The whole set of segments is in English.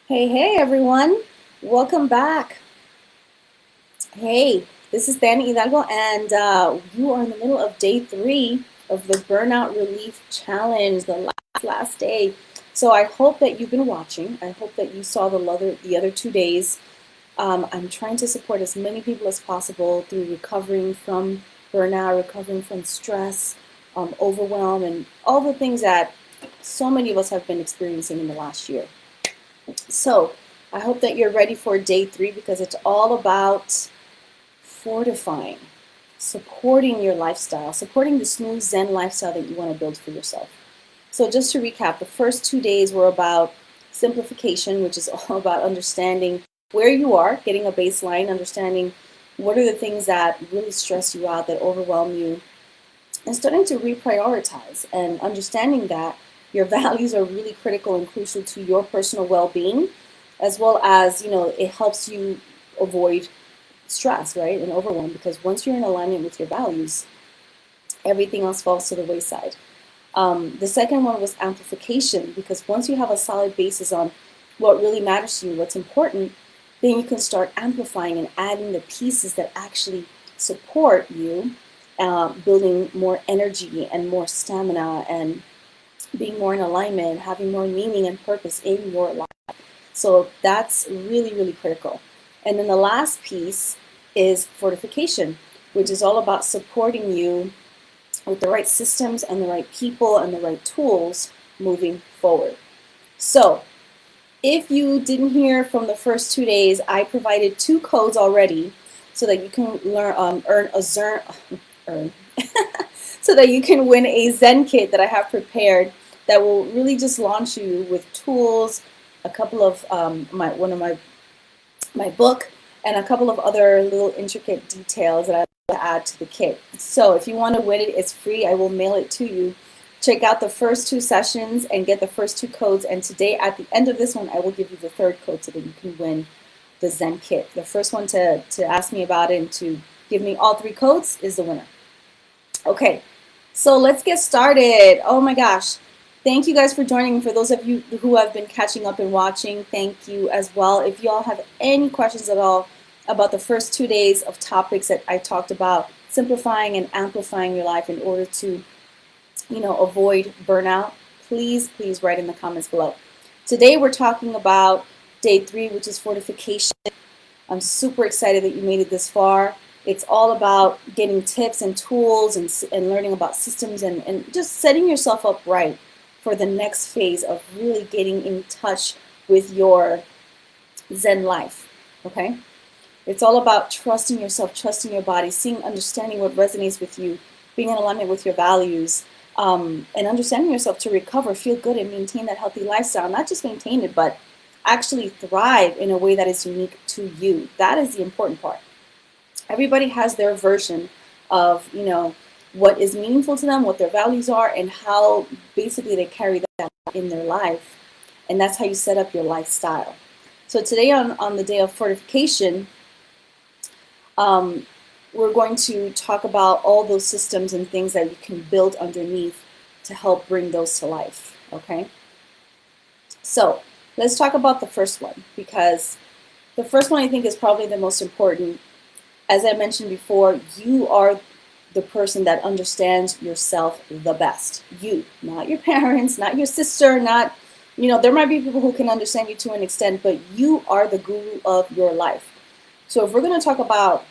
Hey, everyone. Welcome back. Hey, this is Danny Hidalgo, and you are in the middle of day 3 of the Burnout Relief Challenge, the last day. So I hope that you've been watching. I hope that you saw the other 2 days. I'm trying to support as many people as possible through recovering from burnout, recovering from stress, overwhelm, and all the things that so many of us have been experiencing in the last year. So I hope that you're ready for day 3 because it's all about fortifying, supporting your lifestyle, supporting the smooth Zen lifestyle that you want to build for yourself. So just to recap, the first 2 days were about simplification, which is all about understanding where you are, getting a baseline, understanding what are the things that really stress you out, that overwhelm you, and starting to reprioritize and understanding that your values are really critical and crucial to your personal well-being, as well as, it helps you avoid stress, right, and overwhelm, because once you're in alignment with your values, everything else falls to the wayside. The second one was amplification, because once you have a solid basis on what really matters to you, what's important, then you can start amplifying and adding the pieces that actually support you, building more energy and more stamina and being more in alignment, having more meaning and purpose in your life. So that's really, really critical. And then the last piece is fortification, which is all about supporting you with the right systems and the right people and the right tools moving forward. So if you didn't hear from the first 2 days, I provided 2 codes already so that you can earn a earn so that you can win a Zen kit that I have prepared that will really just launch you with tools, a couple of my book, and a couple of other little intricate details that I like to add to the kit. So if you want to win it, it's free. I will mail it to you. Check out the first 2 sessions and get the first 2 codes. And today, at the end of this one, I will give you the third code so that you can win the Zen kit. The first one to ask me about it and to give me all 3 codes is the winner. Okay, so let's get started. Oh my gosh. Thank you guys for joining. For those of you who have been catching up and watching, thank you as well. If you all have any questions at all about the first 2 days of topics that I talked about, simplifying and amplifying your life in order to, avoid burnout, please write in the comments below. Today we're talking about day 3, which is fortification. I'm super excited that you made it this far. It's all about getting tips and tools and learning about systems and just setting yourself up right for the next phase of really getting in touch with your Zen life, okay? It's all about trusting yourself, trusting your body, understanding what resonates with you, being in alignment with your values, and understanding yourself to recover, feel good, and maintain that healthy lifestyle. Not just maintain it, but actually thrive in a way that is unique to you. That is the important part. Everybody has their version of, what is meaningful to them, what their values are, and how basically they carry that in their life. And that's how you set up your lifestyle. So today on the day of fortification, we're going to talk about all those systems and things that you can build underneath to help bring those to life, okay? So let's talk about the first one, because the first one I think is probably the most important. As I mentioned before, you are the person that understands yourself the best. You, not your parents, not your sister, not, there might be people who can understand you to an extent, but you are the guru of your life. So if we're going to talk about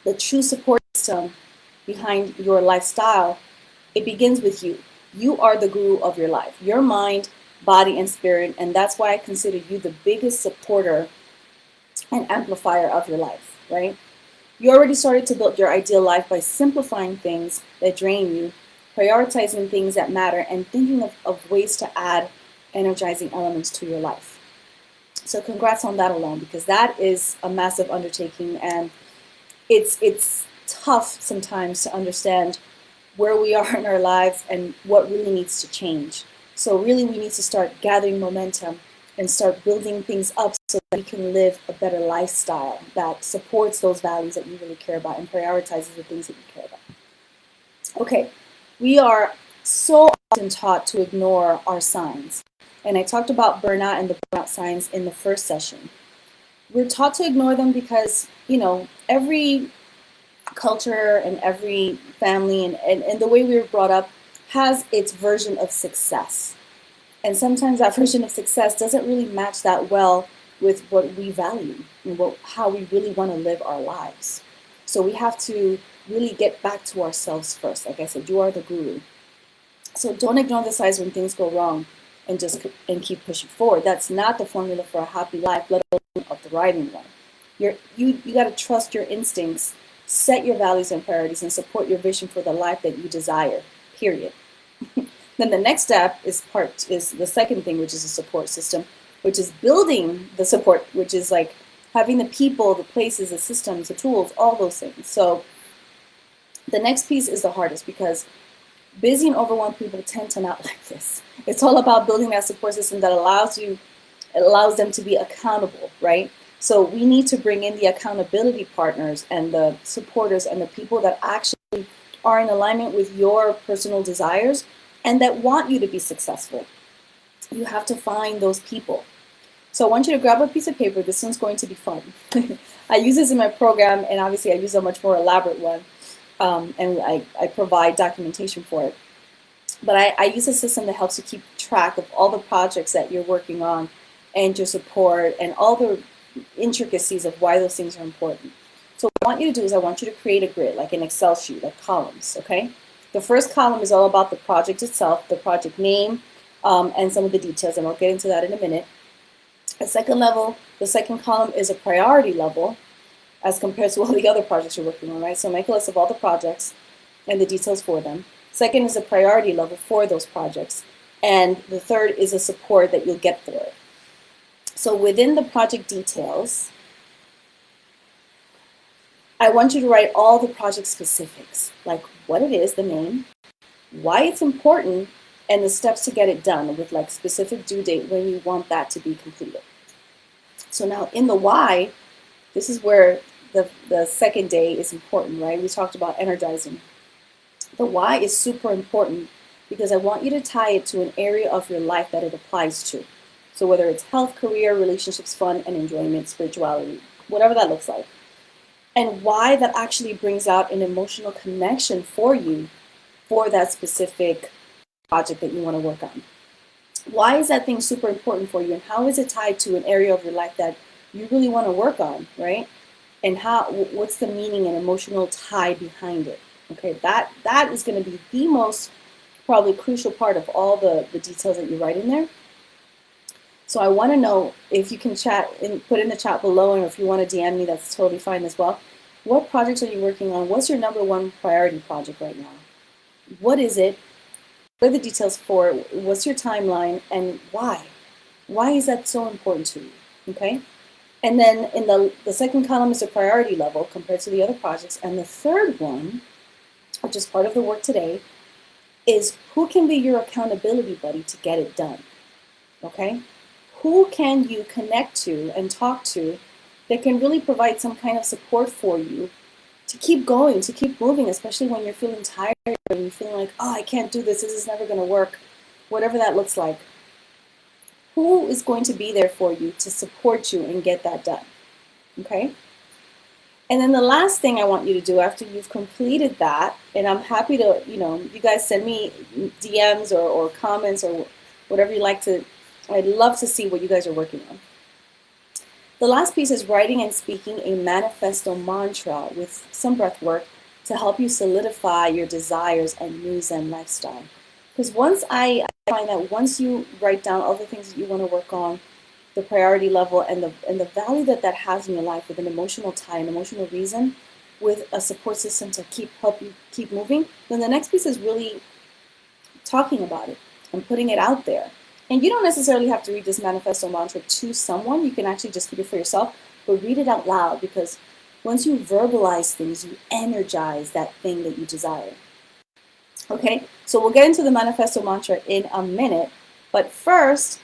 the true support system behind your lifestyle, it begins with you. You are the guru of your life, your mind, body, and spirit, and that's why I consider you the biggest supporter and amplifier of your life, right? You already started to build your ideal life by simplifying things that drain you, prioritizing things that matter, and thinking of ways to add energizing elements to your life. So congrats on that alone, because that is a massive undertaking, and it's tough sometimes to understand where we are in our lives and what really needs to change. So really we need to start gathering momentum and start building things up so that you can live a better lifestyle that supports those values that you really care about and prioritizes the things that you care about. Okay, we are so often taught to ignore our signs And I talked about burnout and the burnout signs in the first session. We're taught to ignore them because, every culture and every family and the way we were brought up has its version of success. And sometimes that version of success doesn't really match that well with what we value and how we really want to live our lives. So we have to really get back to ourselves first. Like I said, you are the guru. So don't ignore the signs when things go wrong and keep pushing forward. That's not the formula for a happy life, let alone a thriving one. You got to trust your instincts, set your values and priorities, and support your vision for the life that you desire, period. Then the next step is the second thing, which is a support system, which is building the support, which is like having the people, the places, the systems, the tools, all those things. So the next piece is the hardest because busy and overwhelmed people tend to not like this. It's all about building that support system that allows them to be accountable, right? So we need to bring in the accountability partners and the supporters and the people that actually are in alignment with your personal desires and that want you to be successful. You have to find those people. So I want you to grab a piece of paper. This one's going to be fun. I use this in my program, and obviously I use a much more elaborate one, and I provide documentation for it. But I use a system that helps you keep track of all the projects that you're working on and your support and all the intricacies of why those things are important. So what I want you to do is I want you to create a grid, like an Excel sheet, like columns, okay? The first column is all about the project itself, the project name, and some of the details, and I'll get into that in a minute. The second column is a priority level as compared to all the other projects you're working on, right? So make a list of all the projects and the details for them. Second is a priority level for those projects. And the third is a support that you'll get for it. So within the project details, I want you to write all the project specifics, like what it is, the name, why it's important, and the steps to get it done with like specific due date when you want that to be completed. So now in the why, this is where the second day is important, right? We talked about energizing. The why is super important because I want you to tie it to an area of your life that it applies to. So whether it's health, career, relationships, fun, and enjoyment, spirituality, whatever that looks like. And why that actually brings out an emotional connection for you for that specific project that you want to work on. Why is that thing super important for you, and how is it tied to an area of your life that you really want to work on, right? And what's the meaning and emotional tie behind it? Okay, that is going to be the most probably crucial part of all the details that you write in there. So I want to know if you can chat and put in the chat below, and if you want to DM me, that's totally fine as well. What projects are you working on? What's your number one priority project right now? What is it? What are the details for it? What's your timeline, and why? Why is that so important to you? Okay? And then in the second column is a priority level compared to the other projects. And the third one, which is part of the work today, is who can be your accountability buddy to get it done? Okay? Who can you connect to and talk to that can really provide some kind of support for you to keep going, to keep moving, especially when you're feeling tired and you're feeling like, oh, I can't do this is never going to work, whatever that looks like. Who is going to be there for you to support you and get that done? Okay? And then the last thing I want you to do after you've completed that, and I'm happy to, you guys send me DMs or comments or whatever you like to, I'd love to see what you guys are working on. The last piece is writing and speaking a manifesto mantra with some breath work to help you solidify your desires and new Zen lifestyle. Because I find that once you write down all the things that you want to work on, the priority level and the value that has in your life with an emotional tie, an emotional reason, with a support system to help you keep moving, then the next piece is really talking about it and putting it out there. And you don't necessarily have to read this manifesto mantra to someone. You can actually just keep it for yourself, but read it out loud, because once you verbalize things, you energize that thing that you desire. Okay, so we'll get into the manifesto mantra in a minute, but first,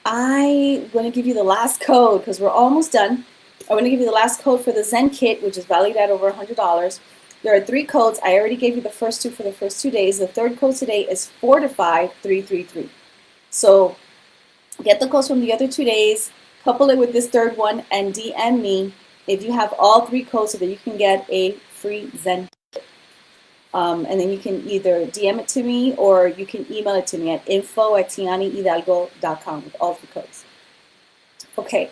I'm going to give you the last code because we're almost done. I'm going to give you the last code for the Zen Kit, which is valued at over $100. There are 3 codes. I already gave you the first 2 for the first 2 days. The third code today is 425-333. So Get the codes from the other 2 days, couple it with this third one, and DM me if you have all 3 codes so that you can get a free Zen. And then you can either DM it to me or you can email it to me at info@tianihidalgo.com with all 3 codes. Okay,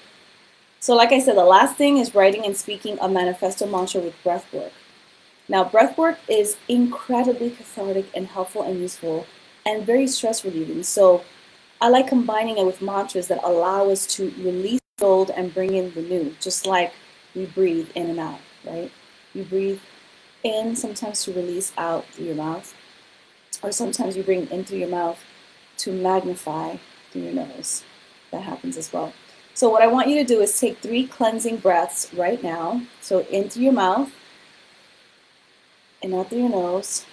so like I said, the last thing is writing and speaking a manifesto mantra with breath work. Now, breath work is incredibly cathartic and helpful and useful and very stress relieving. So I like combining it with mantras that allow us to release the old and bring in the new, just like we breathe in and out, right? You breathe in sometimes to release out through your mouth, or sometimes you bring in through your mouth to magnify through your nose. That happens as well. So what I want you to do is take 3 cleansing breaths right now. So in through your mouth, and out through your nose,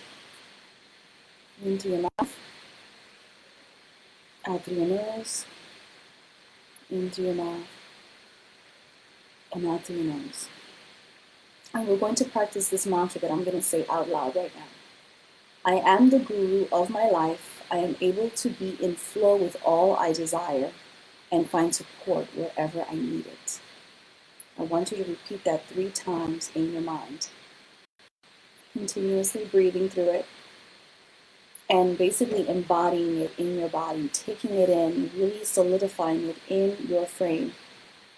in through your mouth, out through your nose, in through your mouth, and out through your nose. And we're going to practice this mantra that I'm going to say out loud right now. I am the guru of my life. I am able to be in flow with all I desire and find support wherever I need it. I want you to repeat that 3 times in your mind, continuously breathing through it and basically embodying it in your body, taking it in, really solidifying it in your frame.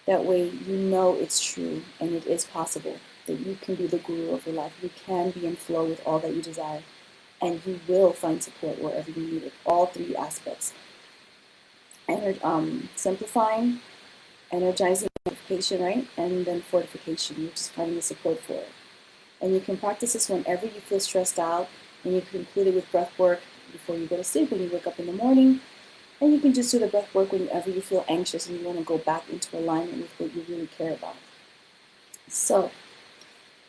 That way you know it's true and it is possible that you can be the guru of your life. You can be in flow with all that you desire, and you will find support wherever you need it. All 3 aspects. Simplifying, energizing, fortification, right? And then fortification. You're just finding the support for it. And you can practice this whenever you feel stressed out, and you can include it with breath work before you go to sleep, when you wake up in the morning. And you can just do the breath work whenever you feel anxious and you want to go back into alignment with what you really care about. So,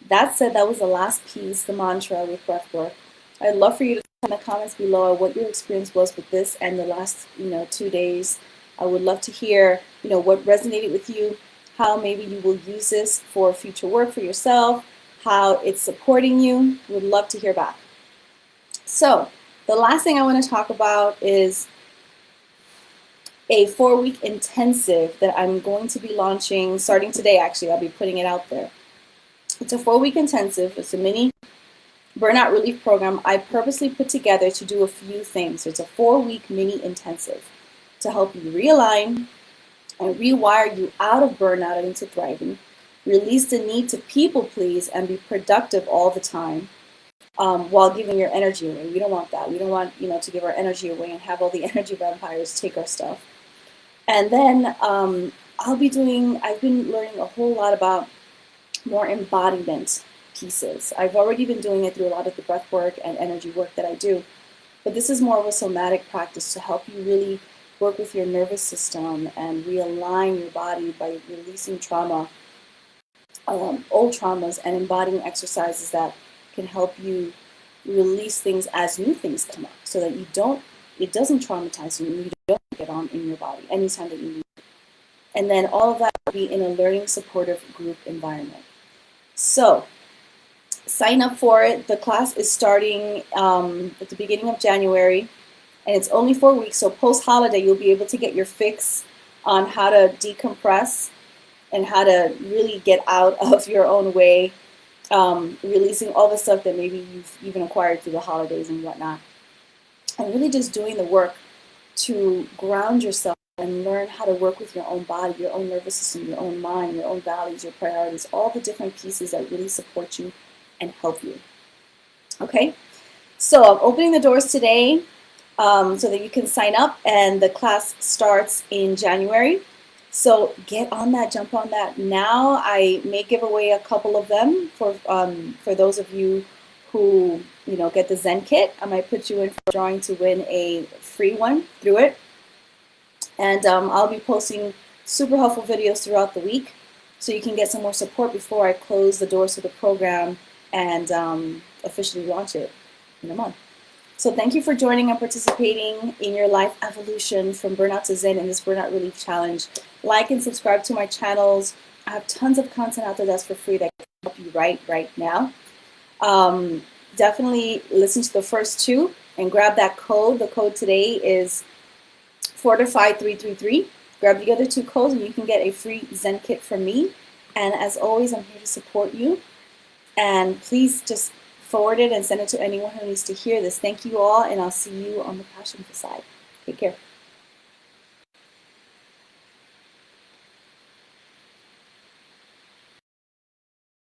that said, that was the last piece, the mantra with breath work. I'd love for you to in the comments below what your experience was with this and the last 2 days. I would love to hear what resonated with you, how maybe you will use this for future work for yourself, how it's supporting you. Would love to hear back. So the last thing I want to talk about is a 4-week intensive that I'm going to be launching starting today. Actually, I'll be putting it out there. It's a 4-week intensive. It's a mini burnout relief program I purposely put together to do a few things. So it's a 4-week mini intensive to help you realign and rewire you out of burnout and into thriving, release the need to people please and be productive all the time while giving your energy away. We don't want that. We don't want to give our energy away and have all the energy vampires take our stuff. And then I've been learning a whole lot about more embodiment pieces. I've already been doing it through a lot of the breath work and energy work that I do, but this is more of a somatic practice to help you really work with your nervous system and realign your body by releasing trauma, old traumas, and embodying exercises that can help you release things as new things come up, so that it doesn't traumatize you and you don't get on in your body anytime that you need it. And then all of that will be in a learning supportive group environment. So sign up for it. The class is starting at the beginning of January, and it's only 4 weeks. So post-holiday, you'll be able to get your fix on how to decompress and how to really get out of your own way, releasing all the stuff that maybe you've even acquired through the holidays and whatnot. And really just doing the work to ground yourself and learn how to work with your own body, your own nervous system, your own mind, your own values, your priorities, all the different pieces that really support you and help you. Okay, so I'm opening the doors today so that you can sign up, and the class starts in January. So get on that, jump on that now. I may give away a couple of them for those of you who get the Zen kit. I might put you in for a drawing to win a free one through it. And I'll be posting super helpful videos throughout the week so you can get some more support before I close the doors to the program and officially launch it in a month. So thank you for joining and participating in your life evolution from burnout to Zen in this Burnout Relief Challenge. Like and subscribe to my channels. I have tons of content out there that's for free that can help you right now. Definitely listen to the first 2 and grab that code. The code today is Fortify333. Grab the other two codes and you can get a free Zen kit from me. And as always, I'm here to support you. And please just forward it and send it to anyone who needs to hear this. Thank you all, and I'll see you on the passion side. Take care.